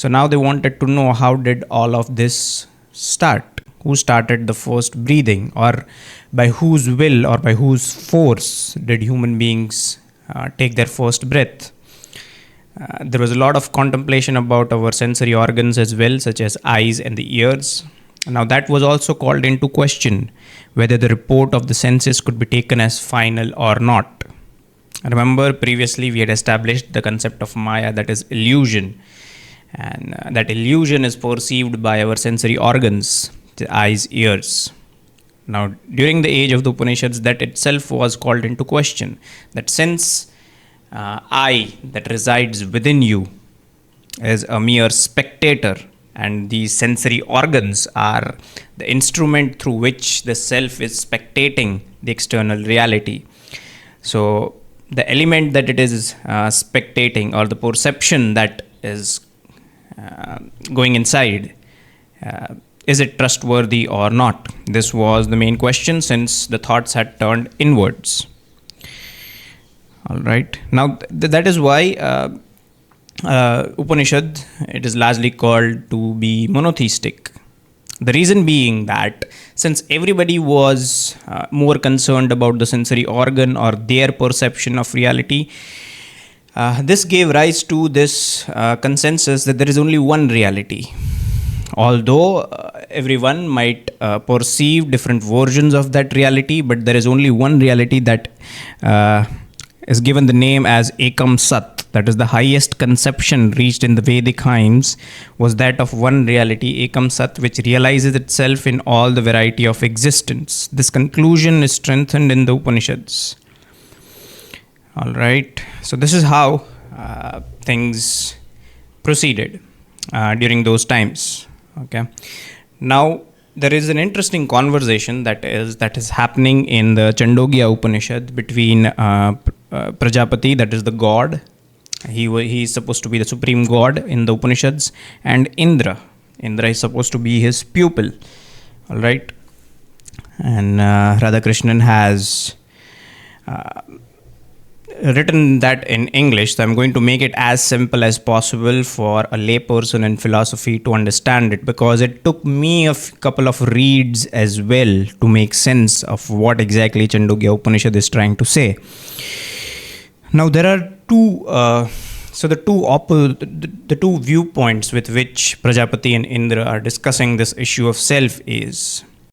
So now they wanted to know, how did all of this start? Who started the first breathing, or by whose will or by whose force did human beings take their first breath? There was a lot of contemplation about our sensory organs as well, such as eyes and the ears. Now, that was also called into question, whether the report of the senses could be taken as final or not. Remember, previously we had established the concept of Maya, that is illusion, and that illusion is perceived by our sensory organs, the eyes, ears. Now, during the age of the Upanishads, that itself was called into question. That since I that resides within you is a mere spectator, and these sensory organs are the instrument through which the self is spectating the external reality. So, the element that it is spectating, or the perception that is going inside, is it trustworthy or not? This was the main question, since the thoughts had turned inwards. All right. Now, that is why Upanishad, it is largely called to be monotheistic. The reason being that since everybody was more concerned about the sensory organ or their perception of reality, this gave rise to this consensus that there is only one reality. Although everyone might perceive different versions of that reality, but there is only one reality that is given the name as Ekam Sat. That is the highest conception reached in the Vedic hymns, was that of one reality, Ekam Sat, which realizes itself in all the variety of existence. This conclusion is strengthened in the Upanishads. All right. So this is how things proceeded during those times. Okay. Now, there is an interesting conversation that is happening in the Chandogya Upanishad between Prajapati, that is the god. He is supposed to be the supreme god in the Upanishads, and Indra. Indra is supposed to be his pupil. All right. And Radhakrishnan has written that in English, so I'm going to make it as simple as possible for a layperson in philosophy to understand it, because it took me a couple of reads as well to make sense of what exactly Chandogya Upanishad is trying to say. Now, there are the two viewpoints with which Prajapati and Indra are discussing this issue of self is,